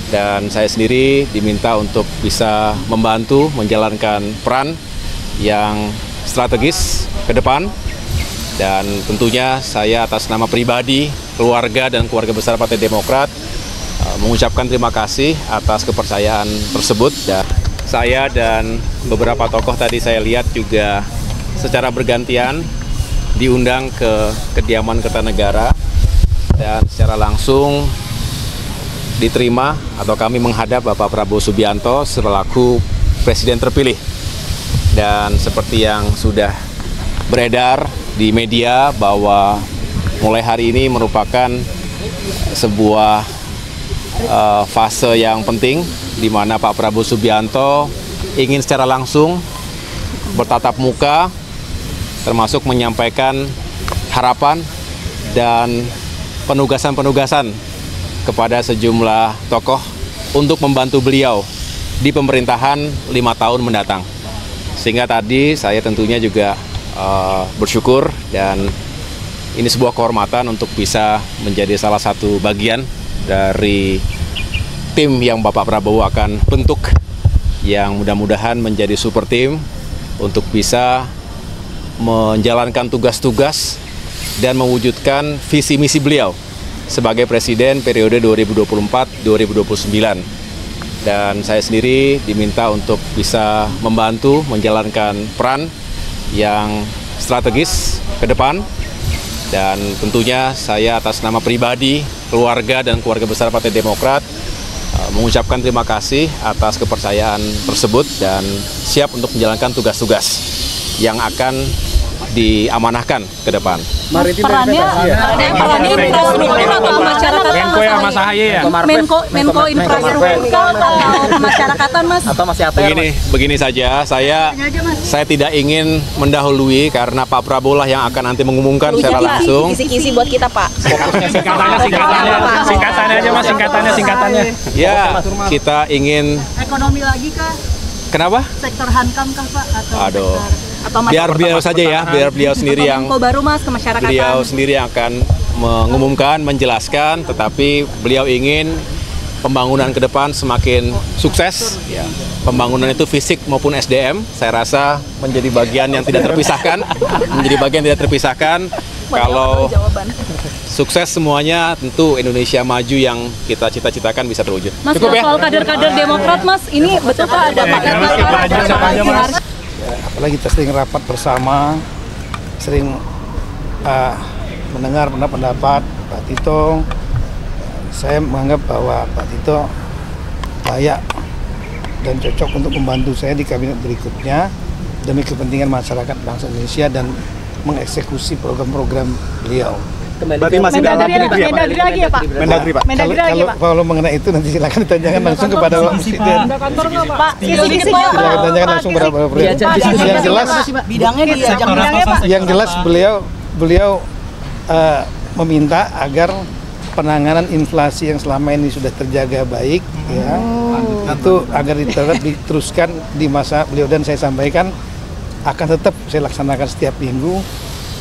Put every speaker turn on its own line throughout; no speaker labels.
dan saya sendiri diminta untuk bisa membantu menjalankan peran yang strategis ke depan. Dan tentunya saya atas nama pribadi, keluarga dan keluarga besar Partai Demokrat mengucapkan terima kasih atas kepercayaan tersebut. Dan saya dan beberapa tokoh tadi saya lihat juga secara bergantian diundang ke kediaman Kertanegara dan secara langsung diterima atau kami menghadap Bapak Prabowo Subianto selaku Presiden terpilih. Dan seperti yang sudah beredar di media bahwa mulai hari ini merupakan sebuah fase yang penting di mana Pak Prabowo Subianto ingin secara langsung bertatap muka termasuk menyampaikan harapan dan penugasan-penugasan kepada sejumlah tokoh untuk membantu beliau di pemerintahan 5 tahun mendatang. Sehingga tadi saya tentunya juga bersyukur dan ini sebuah kehormatan untuk bisa menjadi salah satu bagian dari tim yang Bapak Prabowo akan bentuk, yang mudah-mudahan menjadi super tim untuk bisa menjalankan tugas-tugas dan mewujudkan visi misi beliau sebagai Presiden periode 2024-2029. Dan saya sendiri diminta untuk bisa membantu menjalankan peran yang strategis ke depan. Dan tentunya saya atas nama pribadi, keluarga dan keluarga besar Partai Demokrat mengucapkan terima kasih atas kepercayaan tersebut dan siap untuk menjalankan tugas-tugas yang akan diamanahkan ke depan.
Perannya infrastruktur atau masyarakat?
Menko ya Mas Ahaye ya?
Menko infrastruktur atau kemasyarakatan Mas?
Atau masih ATR?
Begini saja, saya tidak ingin mendahului karena Pak Prabowo lah yang akan nanti mengumumkan secara langsung.
Kisi-kisi buat kita Pak.
Singkatannya aja Mas, singkatannya.
Ya, kita ingin.
Ekonomi lagi kah?
Kenapa?
Sektor hankam kah Pak?
Aduh. Biar beliau saja ya, biar beliau sendiri yang
baru Mas ke masyarakat.
Beliau sendiri yang akan mengumumkan, menjelaskan, tetapi beliau ingin pembangunan ke depan semakin sukses. Ya. Pembangunan itu fisik maupun SDM, saya rasa menjadi bagian yang tidak terpisahkan, Kalau sukses semuanya, tentu Indonesia maju yang kita cita-citakan bisa terwujud.
Mas, soal kader-kader Demokrat Mas, ini betul Pak ada Pak
apalagi kita sering rapat bersama, sering mendengar pendapat Pak Tito. Saya menganggap bahwa Pak Tito layak dan cocok untuk membantu saya di kabinet berikutnya demi kepentingan masyarakat bangsa Indonesia dan mengeksekusi program-program beliau.
Berarti masih
Mendagri lagi ya Pak?
Mendagri Pak. Kalau mengenai itu nanti silakan ditanyakan langsung kepada Pak Presiden.
Pak,
Silakan tanyakan langsung kepada Pak Presiden. Yang jelas
bidangnya Pak.
Yang jelas beliau meminta agar penanganan inflasi yang selama ini sudah terjaga baik, ya, itu agar diteruskan di masa beliau, dan saya sampaikan akan tetap saya laksanakan setiap minggu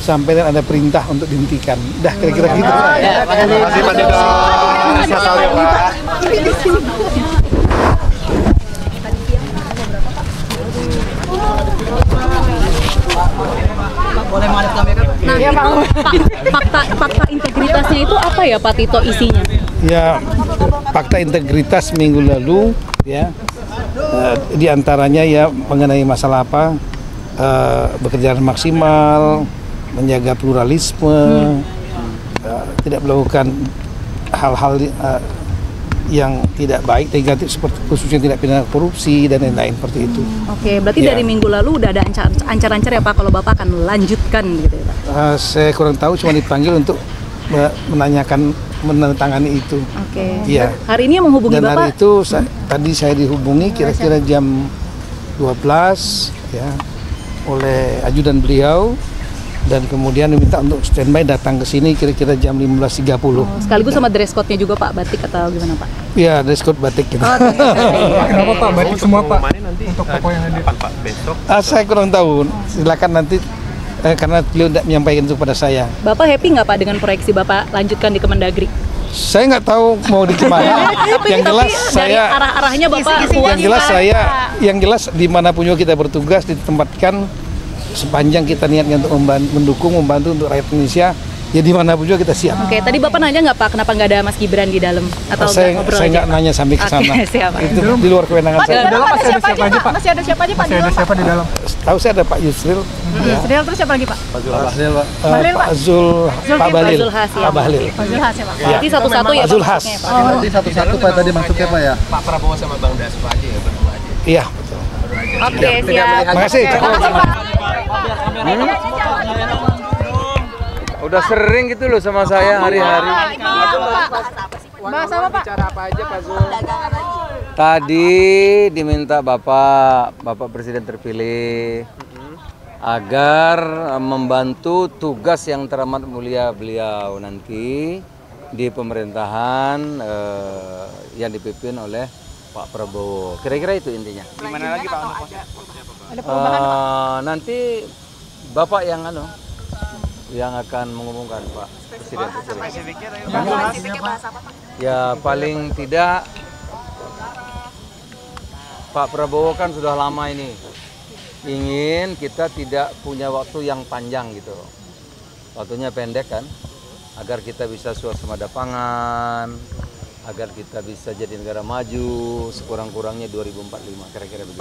sampai ada perintah untuk dihentikan. Dah kira-kira gitu.
Terima kasih Pak Tito.
fakta integritasnya itu apa ya Pak Tito isinya?
Ya, fakta integritas minggu lalu ya, diantaranya ya mengenai masalah apa, bekerja maksimal, menjaga pluralisme, tidak melakukan hal-hal yang tidak baik, negatif, seperti khususnya tidak pidana korupsi dan lain-lain seperti itu.
Oke, berarti dari minggu lalu udah ada ancar-ancar ya Pak kalau Bapak akan melanjutkan gitu ya Pak?
Saya kurang tahu, cuma dipanggil untuk menandatangani itu.
Oke.
Iya.
Hari ini menghubungi
dan
Bapak?
hari itu tadi saya dihubungi kira-kira jam 12 ya oleh ajudan beliau, dan kemudian diminta untuk standby datang ke sini kira-kira jam 15.30.
Sekaligus sama dress code-nya juga Pak, batik atau gimana Pak?
Iya, dress code batik gitu.
Kenapa Pak? Batik semua Pak? Untuk tokoh yang hadir Pak besok?
Saya kurang tahu, silakan nanti karena beliau tidak menyampaikan itu kepada saya.
Bapak happy nggak Pak dengan proyeksi Bapak lanjutkan di Kemendagri?
Saya nggak tahu mau di mana. Yang jelas
dari
saya,
arah-arahnya Bapak
yang jelas saya, yang jelas dimanapun juga kita bertugas ditempatkan, sepanjang kita niatnya untuk mendukung, membantu untuk rakyat Indonesia, ya dimanapun juga kita siap.
Oke, tadi Bapak nanya nggak Pak, kenapa nggak ada Mas Gibran di dalam? Atau
Saya
ngobrol
nggak
aja, Pak?
nanya sampai ke sana.
Oke, siap, Pak.
Itu di luar kewenangan
Pak, di
saya.
dalam
Masih
ada
ada
siapa
siapa
aja
aja,
Pak?
Pak?
Masih ada siapa aja Pak di
Masih ada
dalam Pak?
siapa di dalam?
Tahu saya ada Pak Yusril,
Yusril, terus siapa lagi Pak? Bahlil, Pak.
Pak Zul, Pak Bahlil,
Zulhas, ya.
Pak Bahlil.
Fazil Has ya Pak.
Berarti satu-satu ya
Pak
Pak
Zulhas.
masuknya, Pak?
Nanti satu-satu Pak tadi maksudnya Pak ya.
Pak Prabowo sama Bang Dasko aja ya, berdua aja.
Iya, betul.
Oke, siap.
Terima kasih.
Makasih Pak.
Udah sering gitu loh sama saya hari-hari.
Bahas apa Pak?
Tadi diminta Bapak Presiden terpilih agar membantu tugas yang teramat mulia beliau nanti di pemerintahan yang dipimpin oleh Pak Prabowo. Kira-kira itu intinya.
Gimana lagi Pak?
Nanti Bapak yang yang akan mengumumkan Pak Presiden terpilih. Ya paling tidak Pak Prabowo kan sudah lama ini ingin kita tidak punya waktu yang panjang gitu, waktunya pendek kan, agar kita bisa suasembada pangan, agar kita bisa jadi negara maju sekurang-kurangnya 2045 kira-kira begitu.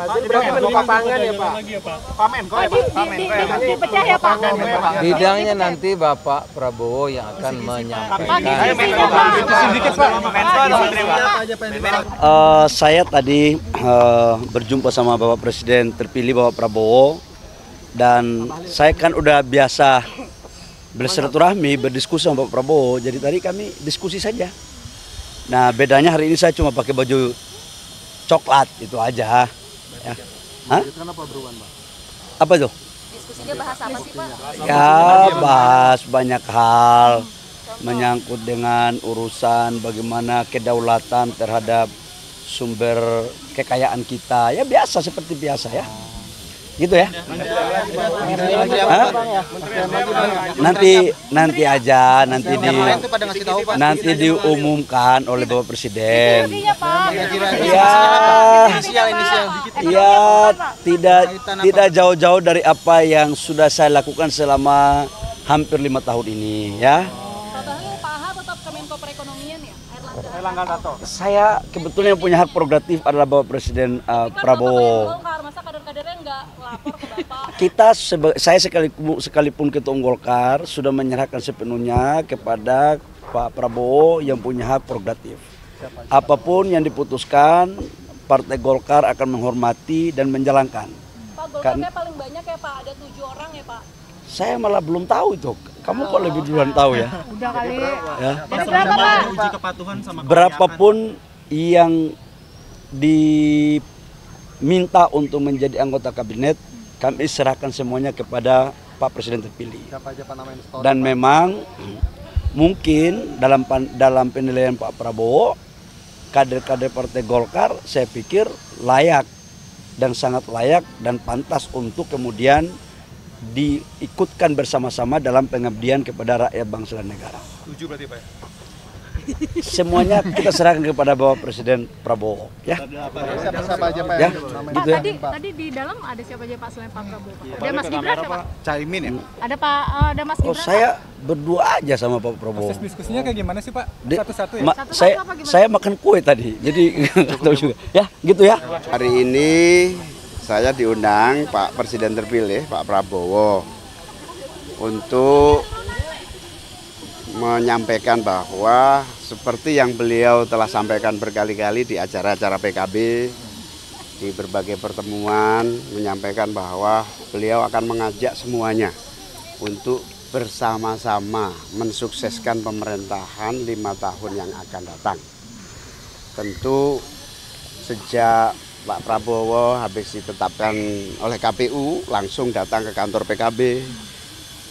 Dipecah ya Pak?
Bidangnya nanti Bapak Prabowo yang akan menyampaikan.
Saya tadi berjumpa sama Bapak Presiden terpilih Bapak Prabowo, dan saya kan udah biasa bersilaturahmi, berdiskusi sama Bapak Prabowo, jadi tadi kami diskusi saja. Nah bedanya hari ini saya cuma pakai baju coklat itu aja. Ya. Hah? Apa itu?
Diskusinya bahas apa sih Pak?
Ya bahas banyak hal menyangkut dengan urusan bagaimana kedaulatan terhadap sumber kekayaan kita. Ya biasa seperti biasa ya. Gitu ya. Hah? Nanti aja nanti diumumkan oleh Bapak Presiden. Ya tidak jauh-jauh dari apa yang sudah saya lakukan selama hampir 5 tahun ini ya.
Pak Aha tetap Kemenko Perekonomian ya? Erlangga.
Saya kebetulan yang punya hak prerogatif adalah Bapak Presiden Prabowo.
Masa kader-kadernya nggak lapor ke Bapak?
Saya sekalipun Ketua Umum Golkar sudah menyerahkan sepenuhnya kepada Pak Prabowo yang punya hak prerogatif. Apapun yang diputuskan, Partai Golkar akan menghormati dan menjalankan.
Pak, Golkarnya paling banyak ya Pak, ada 7 orang ya Pak?
Saya malah belum tahu itu. Kamu kok lebih duluan tahu ya?
Udah kali.
Ya.
Dari berapa Pak?
Uji kepatuhan sama
Berapapun yang diminta untuk menjadi anggota kabinet, kami serahkan semuanya kepada Pak Presiden terpilih. Dan memang mungkin dalam penilaian Pak Prabowo, kader-kader Partai Golkar saya pikir layak dan sangat layak dan pantas untuk kemudian diikutkan bersama-sama dalam pengabdian kepada rakyat bangsa dan negara.
Setuju berarti Pak?
Semuanya kita serahkan kepada Bapak Presiden Prabowo, ya.
Siapa aja Pak?
Ya,
Pak,
gitu ya.
tadi di dalam ada siapa aja Pak selain Pak Prabowo? Pak? Ada Mas Gibran ya Pak?
Caimin ya?
Ada Pak, ada Mas
Oh,
Gibran.
saya berdua aja sama Pak Prabowo.
Proses diskusinya kayak gimana sih Pak? Satu-satu ya?
Satu-satu apa gimana?
Saya makan kue tadi, jadi nggak tahu juga. Ya, gitu ya.
Hari ini saya diundang Pak Presiden terpilih Pak Prabowo untuk menyampaikan bahwa seperti yang beliau telah sampaikan berkali-kali di acara-acara PKB, di berbagai pertemuan, menyampaikan bahwa beliau akan mengajak semuanya untuk bersama-sama mensukseskan pemerintahan 5 tahun yang akan datang. Tentu sejak Pak Prabowo habis ditetapkan oleh KPU langsung datang ke kantor PKB,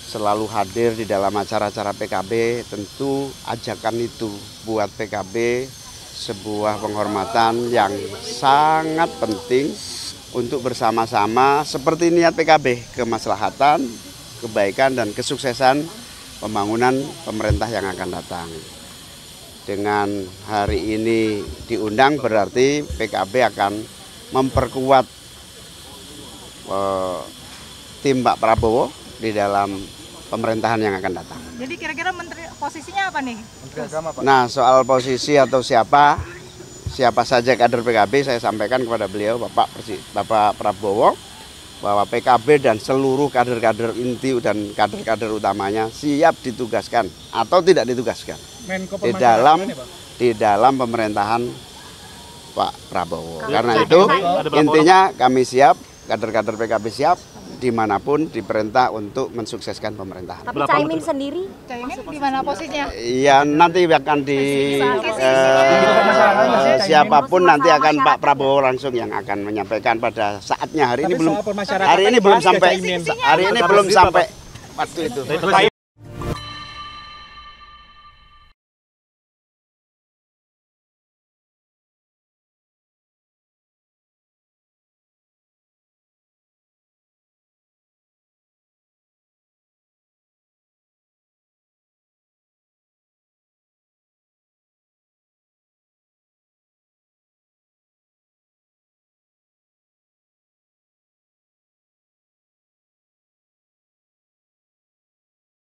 selalu hadir di dalam acara-acara PKB. Tentu ajakan itu buat PKB sebuah penghormatan yang sangat penting untuk bersama-sama seperti niat PKB, kemaslahatan, kebaikan dan kesuksesan pembangunan pemerintah yang akan datang. dengan hari ini diundang berarti PKB akan memperkuat tim Pak Prabowo di dalam pemerintahan yang akan datang.
Jadi kira-kira menteri posisinya apa nih?
Menteri Agama, Pak.
Nah, soal posisi atau siapa saja kader PKB, saya sampaikan kepada beliau Bapak Prabowo bahwa PKB dan seluruh kader-kader inti dan kader-kader utamanya siap ditugaskan atau tidak ditugaskan di dalam pemerintahan Pak Prabowo. Karena itu intinya kami siap, kader-kader PKB siap dimanapun diperintah untuk mensukseskan pemerintahan.
Tapi Caimin sendiri?
Caimin di mana posisinya?
Ya nanti akan siapapun nanti akan Pak Prabowo langsung yang akan menyampaikan pada saatnya. Hari ini belum sampai waktu itu.